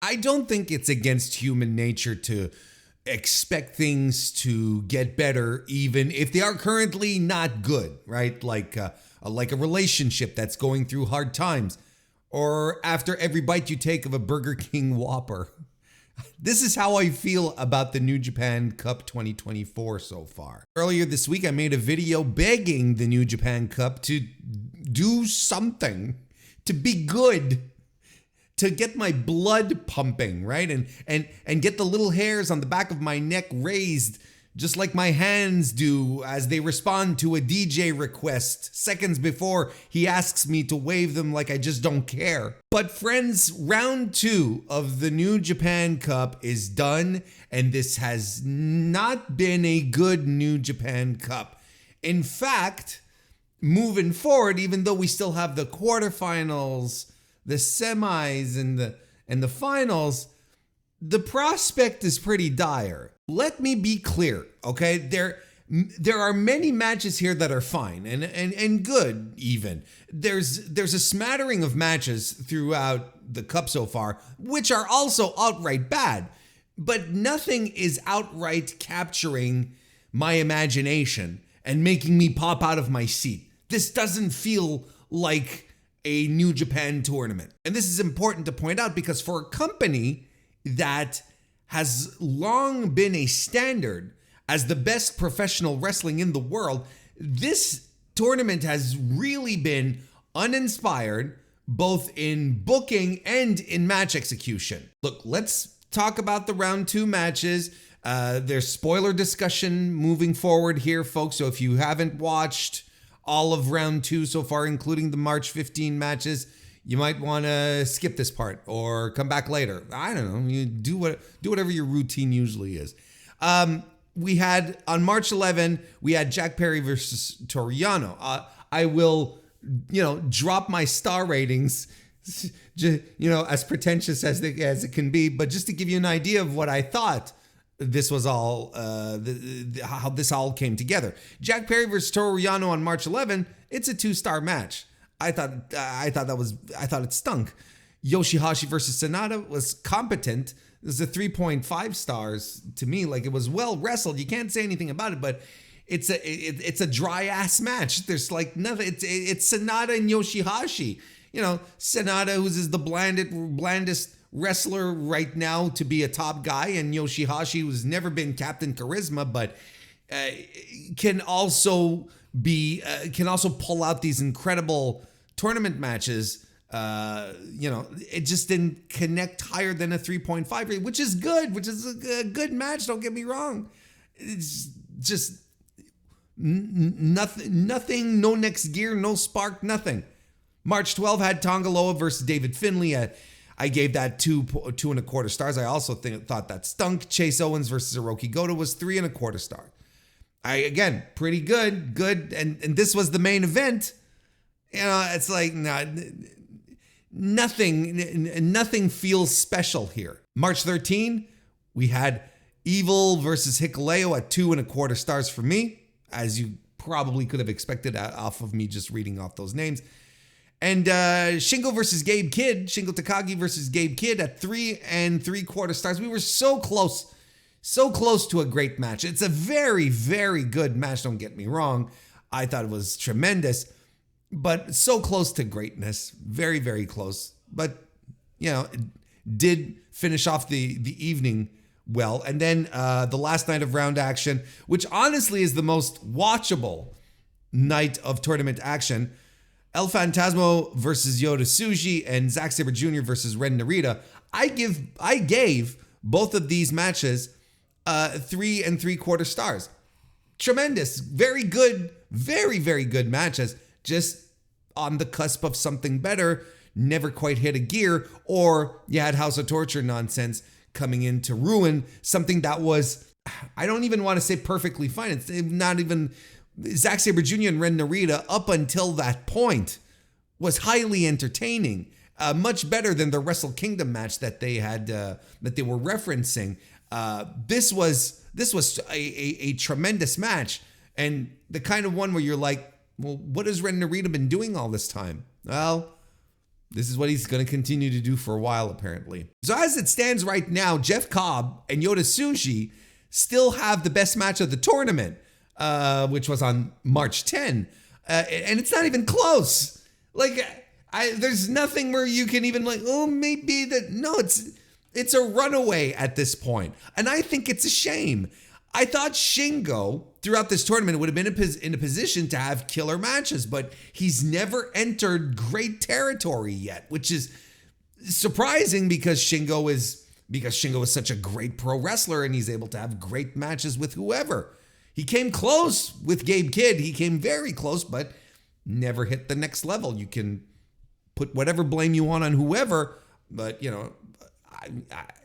I don't think it's against human nature to expect things to get better, even if they are currently not good, right? Like a relationship that's going through hard times, or after every bite you take of a Burger King Whopper. This is how I feel about the New Japan Cup 2024 so far. Earlier this week, I made a video begging the New Japan Cup to do something, to be good, to get my blood pumping, right? And get the little hairs on the back of my neck raised, just like my hands do as they respond to a DJ request seconds before he asks me to wave them like I just don't care. But friends, round 2 of the New Japan Cup is done, and this has not been a good New Japan Cup. In fact, moving forward, even though we still have the quarterfinals, the semis, and the finals, the prospect is pretty dire. Let me be clear, okay? There are many matches here that are fine and good even. There's a smattering of matches throughout the cup so far, which are also outright bad, but nothing is outright capturing my imagination and making me pop out of my seat. This doesn't feel like a New Japan tournament. And this is important to point out because for a company that has long been a standard as the best professional wrestling in the world, this tournament has really been uninspired, both in booking and in match execution. Look, let's talk about the round 2 matches. There's spoiler discussion moving forward here, folks. So if you haven't watched all of round 2 so far, including the March 15 matches, you might want to skip this part or come back later. I don't know. You do whatever your routine usually is. We had on March 11, we had Jack Perry versus Toru Yano. I will, drop my star ratings, as pretentious as it can be, but just to give you an idea of what I thought this was all, how this all came together. Jack Perry versus Toru Yano on March 11. It's a 2-star match. I thought it stunk. Yoshihashi versus Sanada was competent. It was a 3.5 stars to me. Like, it was well wrestled. You can't say anything about it, but it's a dry ass match. There's like nothing. It's Sanada and Yoshihashi. Sanada, who's the blandest wrestler right now to be a top guy, and Yoshihashi, who's never been Captain Charisma, but can also pull out these incredible tournament matches. It just didn't connect higher than a 3.5 rate, which is good, which is a good match. Don't get me wrong. It's just nothing, no next gear, no spark, nothing. March 12 had Tongaloa versus David Finlay. I gave that 2.25 stars. I also thought that stunk. Chase Owens versus Hiroki Goto was 3.25 stars. Again, pretty good, and this was the main event. It's like nothing feels special here. March 13, we had Evil versus Hikuleo at 2.25 stars for me, as you probably could have expected off of me just reading off those names. And Shingo versus Gabe Kidd, Shingo Takagi versus Gabe Kidd at 3.75 stars. We were so close to a great match. It's a very, very good match, don't get me wrong. I thought it was tremendous, but so close to greatness. Very, very close. But, it did finish off the evening well. And then the last night of round action, which honestly is the most watchable night of tournament action, El Phantasmo versus Yota Tsuji and Zack Sabre Jr. versus Ren Narita. I gave both of these matches 3.75 stars. Tremendous, very good, very, very good matches. Just on the cusp of something better, never quite hit a gear, or you had House of Torture nonsense coming in to ruin something that was, I don't even want to say perfectly fine. It's not even. Zack Sabre Jr. and Ren Narita, up until that point, was highly entertaining. Much better than the Wrestle Kingdom match that they had, that they were referencing. This was a tremendous match, and the kind of one where you're like, well, what has Ren Narita been doing all this time? Well, This is what he's going to continue to do for a while, apparently. So as it stands right now, Jeff Cobb and Yota Tsuji still have the best match of the tournament, which was on March 10. And it's not even close. Like, there's nothing where you can even like, oh, maybe that. No, it's a runaway at this point. And I think it's a shame. I thought Shingo throughout this tournament would have been in a position to have killer matches, but he's never entered great territory yet, which is surprising because Shingo is such a great pro wrestler and he's able to have great matches with whoever. He came close with Gabe Kidd. He came very close, but never hit the next level. You can put whatever blame you want on whoever, but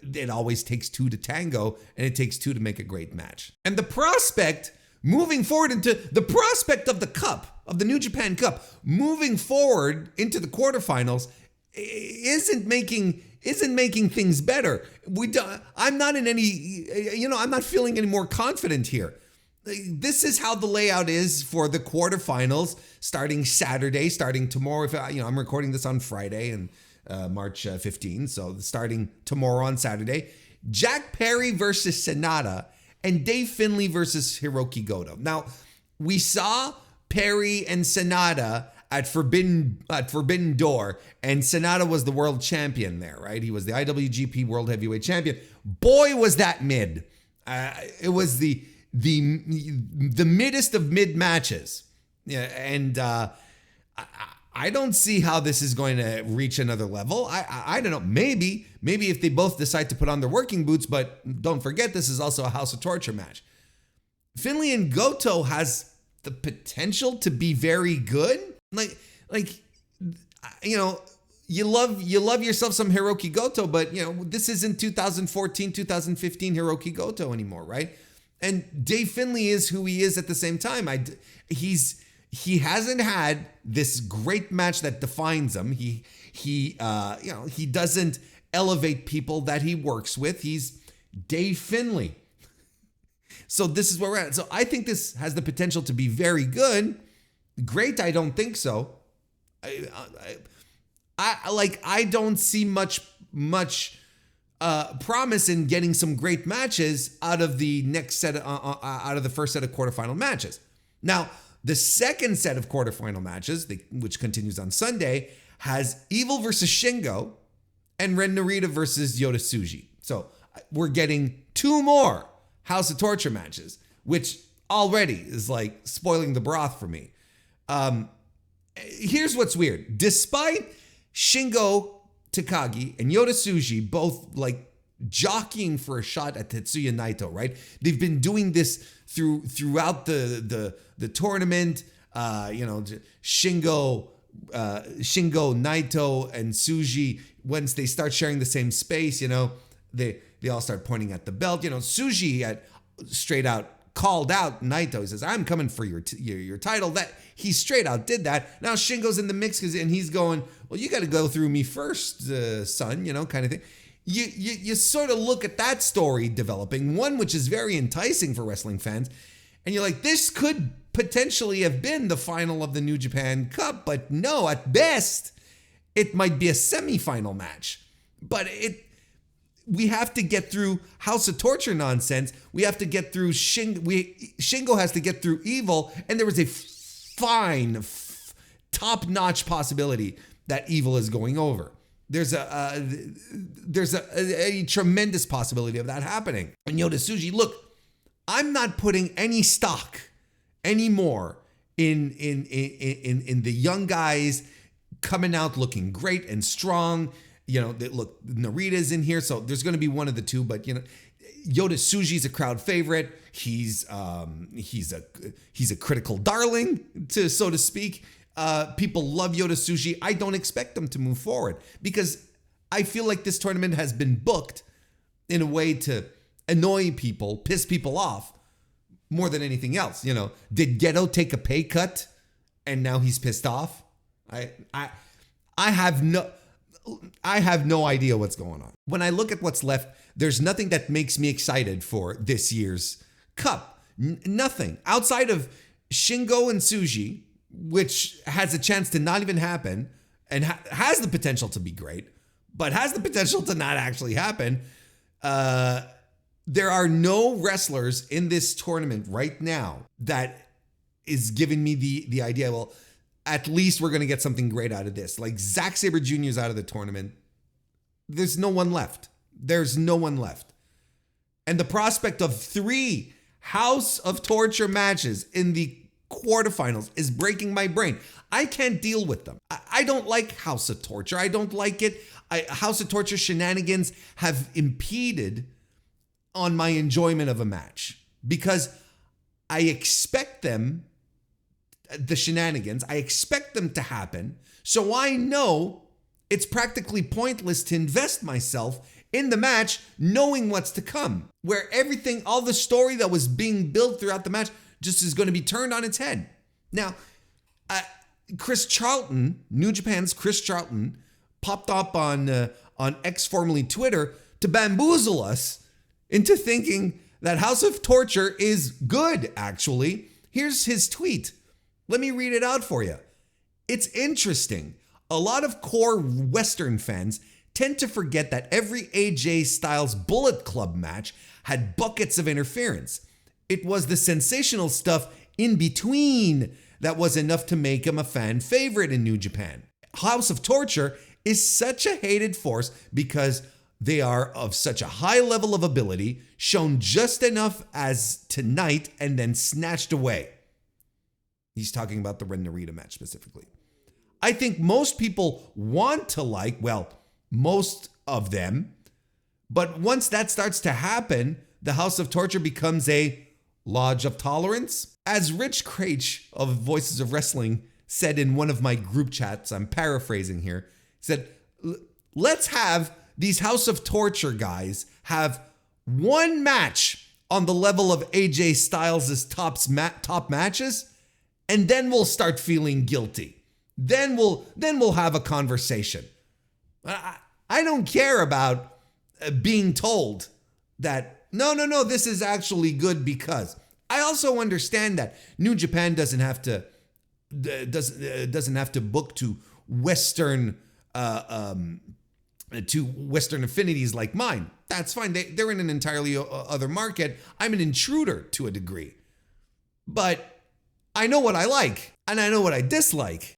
it always takes two to tango, and it takes two to make a great match. And the prospect moving forward into the prospect of the cup, of the New Japan Cup, moving forward into the quarterfinals isn't making things better. I'm not feeling any more confident here. This is how the layout is for the quarterfinals, starting Saturday, starting tomorrow. I'm recording this on Friday and March 15, so starting tomorrow on Saturday. Jack Perry versus Sonata and Dave Finlay versus Hiroki Goto. Now, we saw Perry and Sonata at Forbidden Door, and Sonata was the world champion there, right? He was the IWGP World Heavyweight Champion. Boy, was that mid. It was the middest of mid matches. Yeah, and I don't see how this is going to reach another level. I don't know. Maybe if they both decide to put on their working boots, but don't forget, this is also a House of Torture match. Finlay and Goto has the potential to be very good. You love yourself some Hiroki Goto, but this isn't 2014, 2015 Hiroki Goto anymore, right? And Dave Finlay is who he is at the same time. He hasn't had this great match that defines him. He doesn't elevate people that he works with. He's Dave Finlay. So this is where we're at. So I think this has the potential to be very good. Great, I don't think so. I don't see much promise in getting some great matches out of the next set out of the first set of quarterfinal matches. Now, the second set of quarterfinal matches, which continues on Sunday, has Evil versus Shingo and Ren Narita versus Yota Tsuji. So we're getting two more House of Torture matches, which already is like spoiling the broth for me. Here's what's weird. Despite Shingo Takagi and Yota Tsuji both like jockeying for a shot at Tetsuya Naito, right? They've been doing this throughout the tournament. Shingo, Naito, and Tsuji, once they start sharing the same space, they all start pointing at the belt. Tsuji had straight out called out Naito. He says, "I'm coming for your title." That he straight out did that. Now Shingo's in the mix and he's going, "Well, you got to go through me first, son," kind of thing. You sort of look at that story developing, one which is very enticing for wrestling fans, and you're like, this could potentially have been the final of the New Japan Cup, but no, at best, it might be a semifinal match. But we have to get through House of Torture nonsense. We have to get through Shingo has to get through Evil, and there was a fine, top-notch possibility that Evil is going over. There's a tremendous possibility of that happening. And Yota Tsuji, look, I'm not putting any stock anymore in the young guys coming out looking great and strong. Look, Narita's in here, so there's going to be one of the two. But Yota Tsuji's a crowd favorite. He's a critical darling, so to speak. People love Yota Tsuji. I don't expect them to move forward because I feel like this tournament has been booked in a way to annoy people, piss people off more than anything else. Did Geto take a pay cut and now he's pissed off? I have no idea what's going on. When I look at what's left, there's nothing that makes me excited for this year's cup. Nothing outside of Shingo and Tsuji, which has a chance to not even happen, and has the potential to be great, but has the potential to not actually happen. There are no wrestlers in this tournament right now that is giving me the idea, well, at least we're going to get something great out of this. Like Zack Sabre Jr. is out of the tournament. There's no one left. There's no one left. And the prospect of 3 House of Torture matches in the quarterfinals is breaking my brain. I can't deal with them. I don't like House of Torture. I don't like it. House of Torture shenanigans have impeded on my enjoyment of a match because I expect them, the shenanigans, I expect them to happen. So I know it's practically pointless to invest myself in the match knowing what's to come, where everything, all the story that was being built throughout the match just is going to be turned on its head. Now, Chris Charlton, New Japan's Chris Charlton, popped up on X, formerly Twitter, to bamboozle us into thinking that House of Torture is good, actually. Here's his tweet. Let me read it out for you. It's interesting. A lot of core Western fans tend to forget that every AJ Styles Bullet Club match had buckets of interference. It was the sensational stuff in between that was enough to make him a fan favorite in New Japan. House of Torture is such a hated force because they are of such a high level of ability, shown just enough as tonight and then snatched away. He's talking about the Ren Narita match specifically. I think most people want to like, well, most of them, but once that starts to happen, the House of Torture becomes a lodge of tolerance. As Rich Craich of Voices of Wrestling said in one of my group chats, I'm paraphrasing here, said, let's have these House of Torture guys have one match on the level of AJ Styles' top matches, and then we'll start feeling guilty. Then we'll have a conversation. I don't care about being told that, no, this is actually good because. I also understand that New Japan doesn't have to book to Western affinities like mine. That's fine. They're in an entirely other market. I'm an intruder to a degree. But I know what I like and I know what I dislike.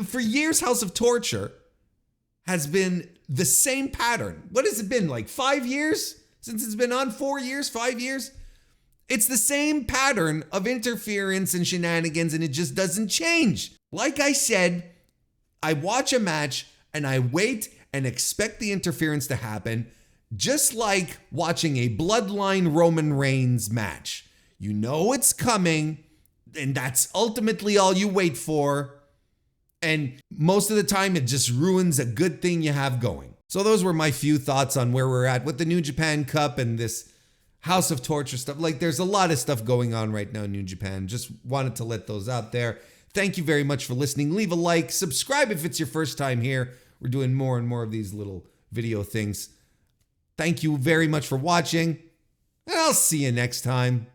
For years, House of Torture has been the same pattern. What has it been, like 5 years since it's been on? 4 years, 5 years? It's the same pattern of interference and shenanigans, and it just doesn't change. Like I said, I watch a match and I wait and expect the interference to happen, just like watching a Bloodline Roman Reigns match. You know it's coming, and that's ultimately all you wait for. And most of the time, it just ruins a good thing you have going. So those were my few thoughts on where we're at with the New Japan Cup and this House of Torture stuff. Like, there's a lot of stuff going on right now in New Japan. Just wanted to let those out there. Thank you very much for listening. Leave a like. Subscribe if it's your first time here. We're doing more and more of these little video things. Thank you very much for watching, and I'll see you next time.